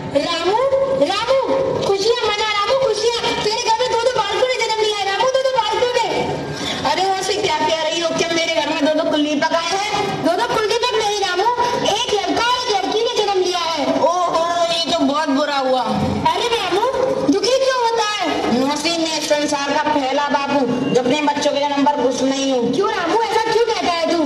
रामू, रामू, खुशियाँ मना रामू, खुशियाँ। तेरे घर में दो बालकों ने जन्म लिया है रामू, दो बालकों ने। अरे मौसी क्या कह रही हो? क्या मेरे घर में दो कुलदीपक आए हैं? दो कुलदीपक नहीं रामू, एक लड़का और एक लड़की ने जन्म लिया है। ओहो, ये तो बहुत बुरा हुआ। अरे रामू, दुखी क्यों होता है? मौसी, मैं संसार का पहला बापू जो अपने बच्चों के जन्म पर खुश नहीं हूँ। क्यों रामू, ऐसा क्यों कहता है तू?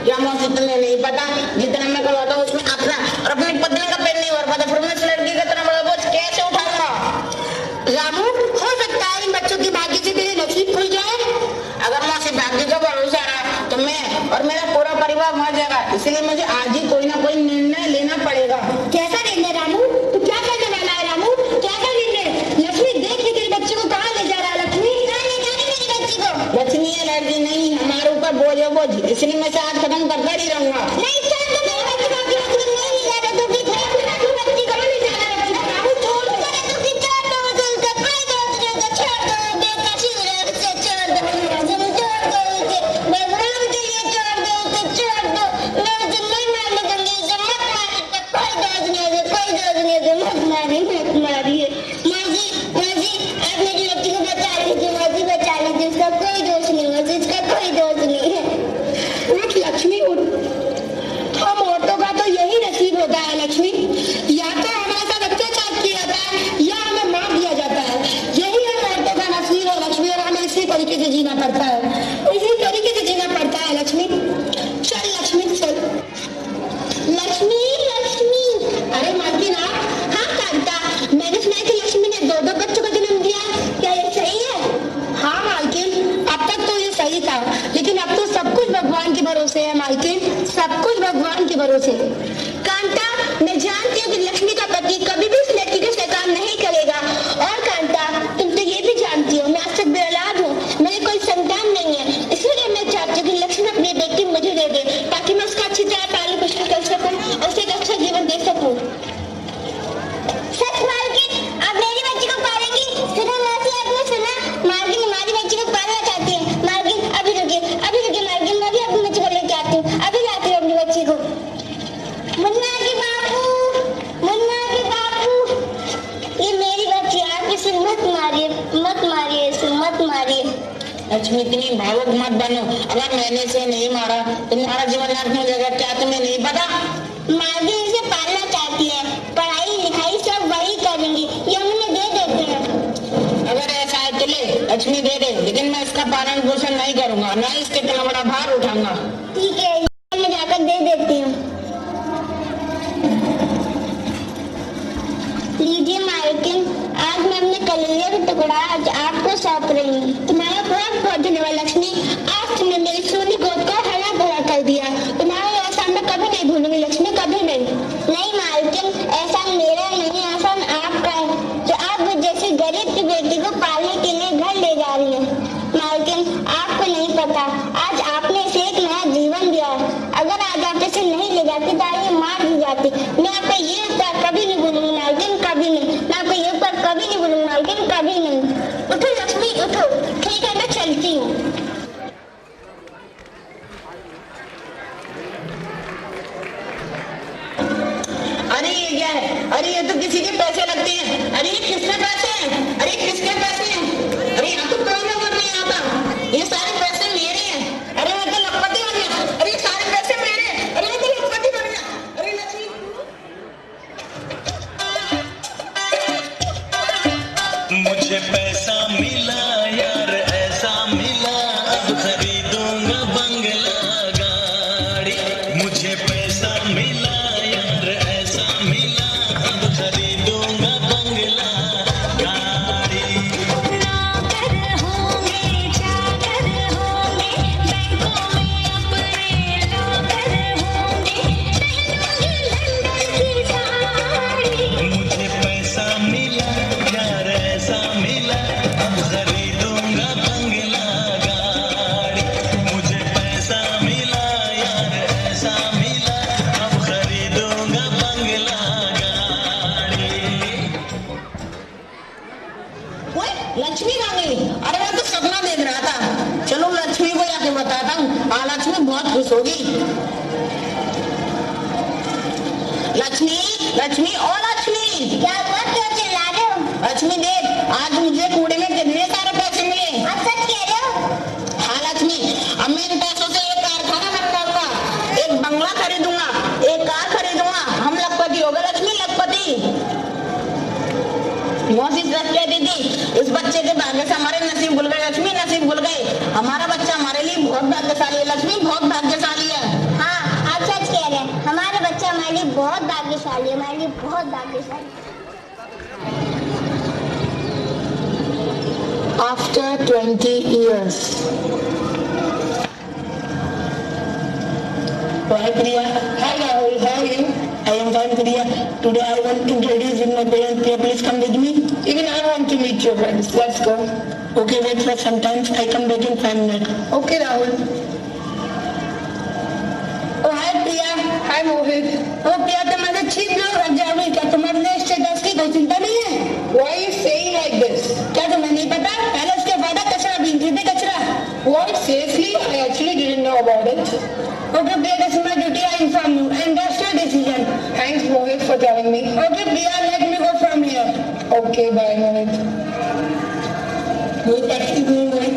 क्या मौसी तुम्हें नहीं पता, जितना मैं करवाता हूँ उसमें अपना और अपनी पत्नी का पेट नहीं भर पाता, फिर मैं इस लड़की का इतना बड़ा बोझ कैसे उठाऊंगा? रामू, हो सकता है इन बच्चों की भाग्य से तेरे नसीब खुल जाए। अगर मौसी भाग्य का भरोसा रहा तो मैं और मेरा पूरा परिवार मर जाएगा, इसलिए मुझे आज ही कोई ना कोई निर्णय लेना पड़ेगा। कैसा निर्णय रामू? तू क्या करने वाला है रामू? कैसा निर्णय? लक्ष्मी देख के तेरे बच्चे को कहाँ ले जा रहा है? लक्ष्मी कहाँ ले जा रही मेरी बच्ची को? लक्ष्मी एलर्जी नहीं, हमारे ऊपर बोझ है बोझ, इसलिए मैं साथ खत्म करता ही रहूंगा। नहीं चल, तो मेरे बच्चे को नहीं ले जा रहा, तू भी खराब करा, तू बच्ची को नहीं ले जा रहा। रामू छोड़ दो, तू भी छोड़ दो, तुम तो कोई दोस्त को छोड़ दो, बेकसी हो रहा है उसे छोड़ दो, तुम छोड़ दो उसे, भगवान के लिए छोड़ दो उसे, छोड़ दो। मैं उसे नहीं मारने दूंगी, उसे मत मारिए, कोई दोस्त नहीं है, कोई दोस्त नहीं है, मत मारिए, मत मारिए। माजी, माजी, आप मेरी बच्ची को बचा लीजिए, माजी बचा लीजिए, उसका कोई दोस्त नहीं है, इसका कोई दोस्त नहीं है। उठ लक्ष्मी उठ, हम औरतों का तो यही नसीब होता है लक्ष्मी, या तो हमारे साथ अत्याचार किया जाता है या हमें मार दिया जाता है। यही हम औरतों का नसीब है लक्ष्मी, और हमें इसी तरीके से जीना पड़ता है, इसी तरीके से जीना पड़ता है लक्ष्मी। चल लक्ष्मी चल। लक्ष्मी, लक्ष्मी, अरे मालकिन आप? हाँ कांता, मैंने सुना है कि लक्ष्मी ने दो बच्चों का जन्म दिया, क्या ये सही है? हाँ मालकिन, अब तक तो ये सही था, लेकिन अब तो सब कुछ भगवान के भरोसे है मालकिन, सब कुछ भगवान के भरोसे। कांता, मैं जानती हूँ कि लक्ष्मी का पति कभी भी उस लड़की के साथ काम नहीं करेगा, और कांता तुम तो ये भी जानती हो मैं आज तक बेऔलाद हूँ, मेरे कोई संतान नहीं है, इसलिए मैं चाहती हूँ कि लक्ष्मी अपनी बेटी मुझे दे दे, ताकि मैं उसका अच्छी तरह पालन पोषण कर सकूँ और उसे एक अच्छा जीवन दे सकूँ। सच मालकिन, आप मेरी बच्ची को पालेंगी? सुनो मौसी, आपने सुना? मालकिन हमारी बच्ची को पालना चाहती है। मालकिन अभी रुकिए मालकिन, मैं भी अपनी बच्ची को लेके आती हूँ, अभी लाती हूँ अपनी बच्ची को। मुन्ना के बापू, मुन्ना के बापू, ये मेरी बच्ची, आप इसे मत मारिए, मत मारिए, इसे मत मारिए। लक्ष्मी इतनी भावुक मत बनो, अगर मैंने इसे नहीं मारा तो तुम्हारा जीवन नरक हो जाएगा, क्या तुम्हें नहीं पता? मालकिन इसे पालना चाहती है, पढ़ाई लिखाई सब वही करेंगी, ये उन्हें दे देते हैं। अगर ऐसा है तो ले लक्ष्मी दे दे, लेकिन मैं इसका पालन पोषण नहीं करूंगा, ना इसके इतना बड़ा भार उठाऊंगा। ठीक है, मैं जाकर दे देती हूँ। लीजिए मालकिन, आज मैं अपने कलेजे का टुकड़ा आज आपको सौंप रही हूँ। तुम्हारा बहुत बहुत धन्यवाद लक्ष्मी, आज तुमने मेरी सोनी गोद को हरा भरा कर दिया, तुम्हारा एहसान मैं कभी नहीं भूलूंगी लक्ष्मी, कभी नहीं। नहीं मालकिन, एहसान मेरा नहीं, एहसान आपका है, जो आप मुझ जैसी गरीब की बेटी को पालने के लिए घर ले जा रही है। मालकिन आपको नहीं पता, आज आपने इसे एक नया जीवन दिया है, अगर आज आप इसे नहीं ले जाती तो ये मार दी जाती। मैं आपका ये उपकार कभी नहीं भूलूंगी मालकिन, कभी नहीं, मैं आपका ये उपकार कभी नहीं भूलूंगी मालकिन, कभी नहीं। उठो लक्ष्मी उठो, ठीक है मैं चलती हूँ। अरे ये क्या है? अरे ये तो किसी के पैसे लगते हैं, अरे ये किसके पैसे हैं? अरे किसके पैसे हैं? अरे यहाँ तो कोई नजर नहीं आता, ये सारे पैसे मेरे हैं। अरे मैं तो लखपति बन गया, अरे ये सारे पैसे मेरे हैं, अरे मैं तो लखपति बन गया। अरे लक्ष्मी, मुझे पैसा मिला यार, ऐसा मिला, अब खरीदूंगा बंगला गाड़ी। मुझे पैसा मिला यार, ऐसा मिला, अब खरीदूंगा बंगला गाड़ी। नौकर होंगे, चाकर होंगे, बैंकों में अपने नौकर होंगे, पहनूंगी लंदन की साड़ी। मुझे पैसा मिला यार, ऐसा मिला, अब खरीदूंगा बंगला गाड़ी। मुझे पैसा मिला यार, ऐसा मिला, अब खरीदूंगा बंगला गाड़ी। ओए लक्ष्मी कहाँ गई? अरे मैं तो सपना देख रहा था, चलो लक्ष्मी को जाके बताता हूँ, हाँ लक्ष्मी बहुत खुश होगी। लक्ष्मी, लक्ष्मी, ओ लक्ष्मी, लक्ष्मी क्या हुआ, क्यों चिल्ला रहे हो? लक्ष्मी देख, आज मुझे कूड़े में कितने सारे पैसे मिले। आप सच कह रहे हो? हाँ लक्ष्मी, अब मैं इन पैसों से एक कारखाना बनवाऊंगा, एक बंगला खरीदूंगा, एक कार खरीदूंगा, हम लखपति हो गए लक्ष्मी, लखपति। मौसी सच कहती थी, इस बच्चे के भाग्य से हमारे नसीब खुल गए लक्ष्मी, नसीब खुल गए। हमारा बच्चा हमारे लिए बहुत भाग्यशाली है लक्ष्मी, बहुत भाग्यशाली है। हाँ, आप सच कह रहे हैं, हमारा बच्चा हमारे लिए बहुत भाग्यशाली है, हमारे लिए बहुत भाग्यशाली। After 20 years. Hi Priya. Hi Rahul. How are you? I am fine Priya. Today I want to introduce with my parents. Priya, please come with me. Even I want to meet your friends. Let's go. Okay, wait for some time. I come back in 5 minutes. Okay Rahul. Oh hi Priya. Hi Mohit. Oh Priya, तुम्हारे ठीक लोग रख जाओगे क्या? तुम्हारे लिए status की कोई चिंता नहीं है? Why are you saying like this? क्या तुम्हें नहीं पता? पहले उसके बाद कचरा बीनते थे कचरा। What? Seriously? I actually didn't know about it. Okay Priya, that's my duty. I inform you, and that's your decision. Thanks Mohit for telling me. Okay Priya, let me go from here. Okay, bye Mohit. Mohit, excuse me Mohit.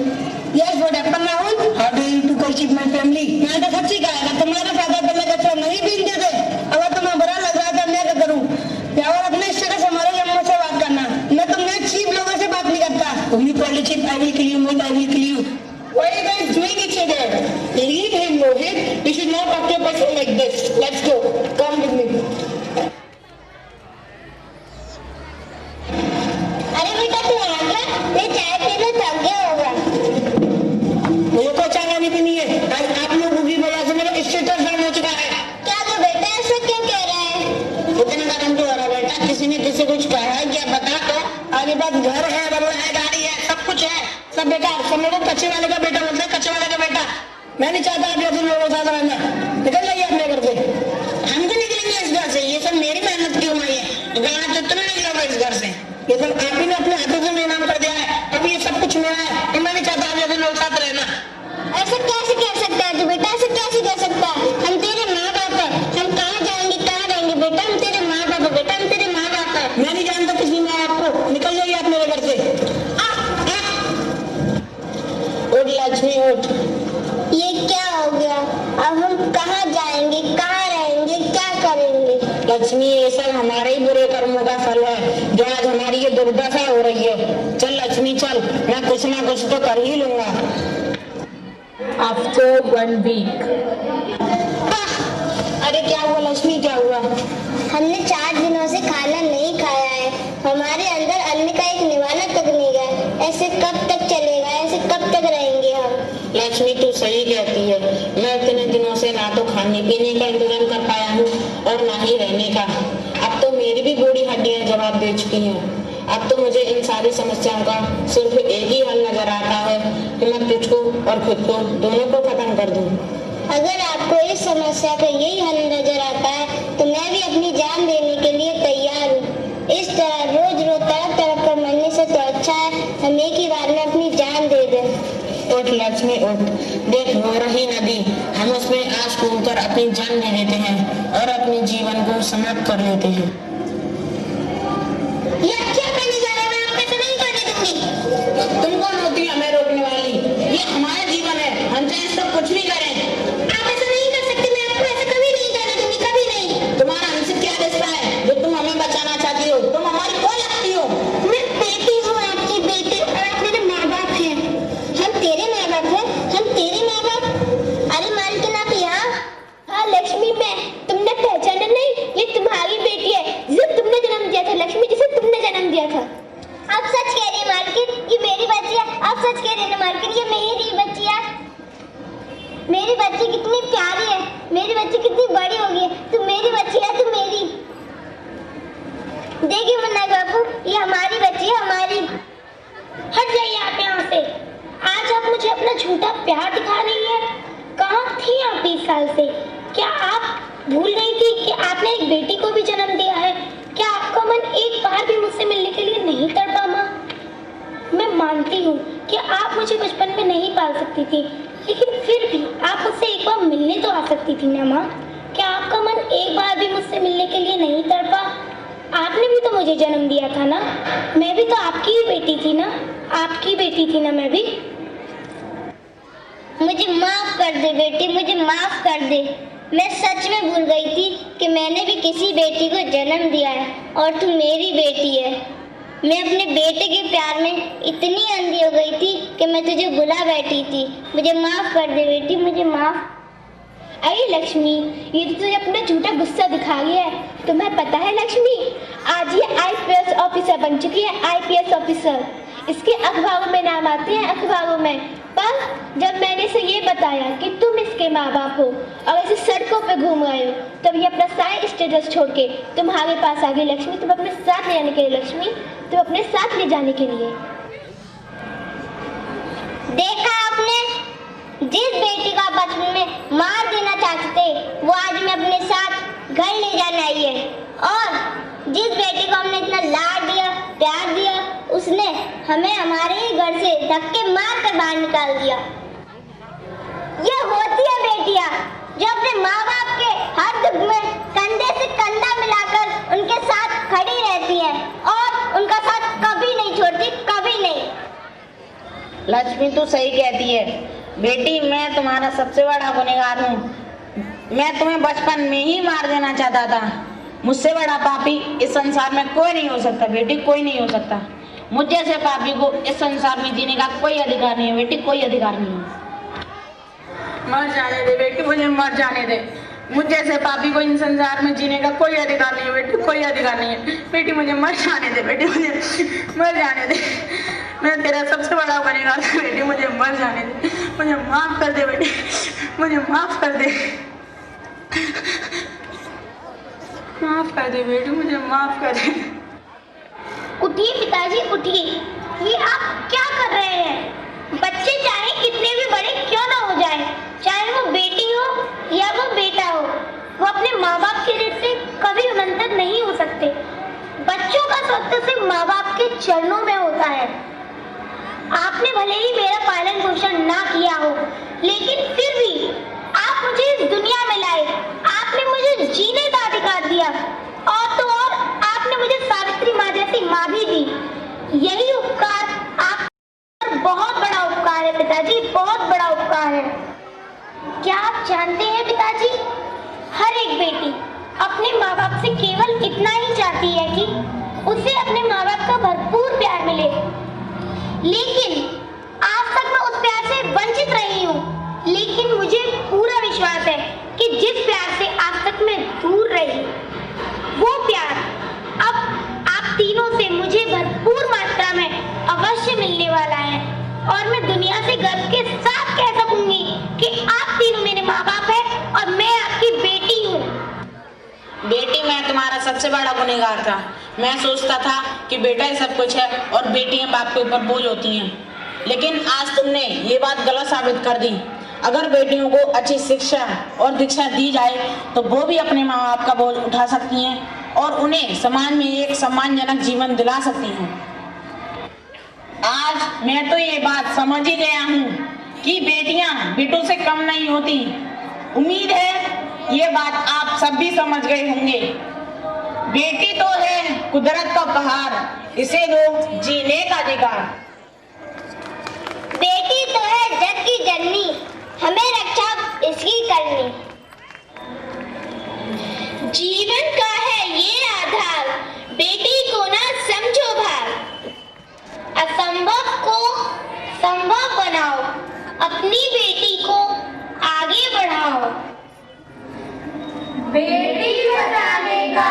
Yes, what happened Rahul? How do you to achieve my family? मैं तो सच्ची कहा है, तुम्हारे father पहले कचरा नहीं बीनते थे। अगर तुम्हें बुरा लग रहा था मैं क्या करूँ? या और अपने इस तरह से हमारे जन्मों से बात करना। मैं तुमने चीप लोगों से बात नहीं करता। तुमने politics, I will kill you, Mohit, I will kill you. Why are you guys doing each other? Leave him, Mohit. You should not talk to a person like this. Let's go. Come with me. अरे बेटा तू आ गया? ये चाय P low, थक गया होगा। मुझे कोई चाय नहीं पीनी है। आज आप लोगों की वजह से मेरा स्टेटस डाउन हो चुका है। क्या तू बेटा ऐसा क्यों कह रहा है? इतना गरम क्यों हो रहा है बेटा? किसी ने किसी कुछ कहा है क्या? बता तो। आगे बात घर है, बंगला है, गाड़ी है, सब कुछ है। सब बेकार। सब मेरे को कच्चे वाले का बेटा बोलते हैं, कच्चे वाले का बेटा। मैं नहीं चाहता आप जैसे लोगों के साथ रहना। निकल जाइए अपने घर से। हम क्यों निकलेंगे इस घर से? ये सब मेरी मेहनत की कमाई है। निकलना तो तुम निकलोगे इस घर से। ये सब आप ही ने अपने हाथों से मेरा नाम कर दिया है। अब ये सब कुछ मेरा है, तो मैं नहीं चाहता आप जैसे लोग साथ रहना। ऐसा कैसे कह सकता है तू बेटा? ऐसा कैसे कह सकता है? हम तेरे माँ बाप हैं, हम कहाँ जाएंगे, कहाँ रहेंगे बेटा? हम तेरे माँ बाप हैं बेटा, हम तेरे माँ बाप हैं। मैं नहीं जानता किसी माँ बाप को। निकल जाइए आप मेरे घर से। उठ लक्ष्मी उठ। ये क्या हो गया? अब हम कहाँ जाएंगे, कहाँ रहेंगे, क्या करेंगे? लक्ष्मी, ये सब हमारे ही बुरे कर्मों का फल है जो आज हमारी ये दुर्दशा हो रही है। चल लक्ष्मी चल, मैं कुछ ना कुछ तो कर ही लूंगा। After 1 week. अरे क्या हुआ लक्ष्मी, क्या हुआ? हमने 4 दिनों से खाना नहीं खाया है। हमारे अंदर अन्न का एक निवाला तक नहीं गया। ऐसे कब तक चलेगा? ऐसे कब तक रहेंगे हम? लक्ष्मी तू सही कहती है। मैं इतने दिनों से ना तो खाने पीने का इंतजाम कर पाया हूँ और ना ही रहने का। अब तो मेरी भी बूढ़ी हड्डियां जवाब दे चुकी हैं। अब तो मुझे इन सारी समस्याओं का सिर्फ एक ही हल नजर आता है कि मैं तुझको और खुद को दोनों को खत्म कर दूं। अगर आपको इस समस्या का यही हल नजर आता है तो मैं भी अपनी जान देने के लिए तैयार हूँ। इस तरह रोज रोज तड़प तड़प कर मरने से तो अच्छा है हम एक ही बार में अपनी जान दे दें। उठ लक्ष्मी उठ। देख वो रही नदी, हम उसमें आज कूदकर अपनी जान दे देते हैं और अपने जीवन को समाप्त कर लेते हैं। ये आप क्या करने जा रहे हैं? मैं आपको ऐसा नहीं करने दूंगी। तुम कौन होती है हमें रोकने वाली? ये हमारा जीवन है, हम चाहे इसको कुछ भी करें। आप ऐसा नहीं कर सकते। मैं आपको ऐसा कभी नहीं करने दूंगी, कभी नहीं। तुम्हारा हमसे क्या रिश्ता है जो तुम हमें बचाना चाहती हो? तुम हमारी कौन लगती हो? मैं बेटी हूँ आपकी बेटी और आप मेरे माँ बाप हैं। हम तेरे माँ बाप हैं, हम तेरे माँ बाप। अरे मालकिन आप यहाँ? हाँ लक्ष्मी मैं। तुमने पहचाना नहीं? ये तुम्हारी बेटी है जिसे तुमने जन्म दिया था। लक्ष्मी जिसे तुमने जन्म दिया था। आप सच कह रही हैं मालकिन, ये मेरी बच्ची है। आप सच कह रही हैं मालकिन, ये मेरी बच्ची है। मेरी बच्ची कितनी प्यारी है, मेरी बच्ची कितनी बड़ी हो गई है। तू मेरी बच्ची है, तू मेरी। देखिए मुन्ना बाबू, ये हमारी बच्ची है, हमारी। हट जाइए आप यहाँ से। आज आप मुझे अपना झूठा प्यार दिखा रही है। कहाँ थी आप 20 साल से? क्या आप भूल गई थी कि आपने एक बेटी को भी जन्म दिया है? क्या आपका मन एक बार भी मुझसे मिलने के लिए नहीं तड़पा माँ? मैं मानती हूँ कि आप मुझे बचपन में नहीं पाल सकती थी, लेकिन फिर भी आप मुझसे एक बार मिलने तो आ सकती थी ना माँ? क्या आपका मन एक बार भी मुझसे मिलने के लिए नहीं तड़पा? आपने भी तो मुझे जन्म दिया था ना, मैं भी तो आपकी ही बेटी थी ना, आपकी बेटी थी ना मैं भी। मुझे माफ कर दे बेटी, मुझे माफ कर दे। मैं सच में भूल गई थी कि मैंने भी किसी बेटी को जन्म दिया है और तू मेरी बेटी है। मैं अपने बेटे के प्यार में इतनी अंधी हो गई थी कि मैं तुझे भुला बैठी थी। मुझे माफ कर दे बेटी, मुझे माफ। अरे लक्ष्मी, ये तो तुझे अपना झूठा गुस्सा दिखा गया है। तुम्हें पता है लक्ष्मी, आज ये आईपीएस ऑफिसर बन चुकी है, आईपीएस ऑफिसर। इसके अखबारों में नाम आते हैं, अखबारों में। पर जब मैंने इसे ये बताया कि तुम इसके माँ बाप हो और ऐसे सड़कों पे घूम रहे हो, तब ये अपना सारे स्टेटस छोड़ के तुम्हारे पास आ गई लक्ष्मी, तुम अपने साथ ले जाने के लिए। लक्ष्मी, तुम अपने साथ ले जाने के लिए। देखा आपने, जिस बेटी का बचपन में मार देना चाहते थे, वो आज मैं अपने साथ घर ले जाने आई है। और जिस बेटी को हमने इतना लाड दिया, प्यार दिया, उसने हमें हमारे ही घर से धक्के मार कर बाहर निकाल दिया। ये होती है बेटियां जो अपने माँ बाप के हर दुख में कंधे से कंधा मिलाकर उनके साथ खड़ी रहती है और उनका साथ कभी नहीं छोड़ती, कभी नहीं। लक्ष्मी तू सही कहती है बेटी, मैं तुम्हारा सबसे बड़ा गुनहगार हूँ। मैं तुम्हें बचपन में ही मार देना चाहता था। मुझसे बड़ा पापी इस संसार में कोई नहीं हो सकता बेटी, कोई नहीं हो सकता। मुझ जैसे पापी को इस संसार में जीने का कोई अधिकार नहीं है बेटी, कोई अधिकार नहीं है। मर जाने दे बेटी, मुझे मर जाने दे। मुझ जैसे पापी को इन संसार में जीने का कोई अधिकार नहीं है बेटी, कोई अधिकार नहीं है बेटी, मुझे मर जाने दे बेटी, मुझे मर जाने दे। मैं तेरा सबसे बड़ा गुनहगार हूं बेटी, मुझे मर जाने दे। मुझे माफ कर दे बेटी, मुझे माफ कर दे, माफ कर दे बेटी, मुझे माफ कर दे। उठिए पिताजी, उठिए। ये आप क्या कर रहे हैं? बच्चे चाहे कितने भी बड़े क्यों ना हो जाए, चाहे वो बेटी हो या वो बेटा हो, वो अपने माँ बाप के रिश्ते कभी मंतर नहीं हो सकते। बच्चों का स्वर्ग सिर्फ माँ बाप के चरणों में होता है। आपने भले ही मेरा पालन पोषण ना किया हो, लेकिन फिर भी आप मुझे इस दुनिया में लाए, आपने मुझे जीने का अधिकार दिया, और तो और आपने मुझे सावित्री माँ जैसी माँ भी दी। यही उपकार आप बहुत बड़ा उपकार है पिताजी, बहुत बड़ा उपकार है। क्या आप जानते हैं पिताजी, हर एक बेटी अपने माँ बाप से केवल इतना ही चाहती है कि उसे अपने माँ बाप का भरपूर प्यार मिले। लेकिन आज तक मैं उस प्यार से वंचित रही हूँ, लेकिन मुझे पूरा विश्वास है कि जिस प्यार से आज तक मैं दूर रही, वो प्यार अब आप तीनों से मुझे भरपूर मात्रा में अवश्य मिलने वाला है। और मैं दुनिया से गर्व के साथ कह सकूंगी कि आप तीनों मेरे माँ बाप हैं और मैं आपकी बेटी हूँ। बेटी, मैं तुम्हारा सबसे बड़ा गुनहगार था। मैं सोचता था कि बेटा ही सब कुछ है और बेटियां बाप के ऊपर बोझ होती हैं, लेकिन आज तुमने ये बात गलत साबित कर दी। अगर बेटियों को अच्छी शिक्षा और दीक्षा दी जाए तो वो भी अपने माँ बाप का बोझ उठा सकती हैं और उन्हें समाज में एक सम्मानजनक जीवन दिला सकती हैं। आज मैं तो ये बात समझ ही गया हूँ कि बेटियां बेटों से कम नहीं होती। उम्मीद है ये बात आप सब भी समझ गए होंगे। बेटी तो है कुदरत का उपहार, इसे दो जीने का अधिकार। बेटी तो है जग की जननी, हमें रक्षा इसकी करनी। जीवन का है ये आधार, बेटी को ना समझो भार। असंभव को संभव बनाओ, अपनी बेटी को आगे बढ़ाओ। बेटी बचाने का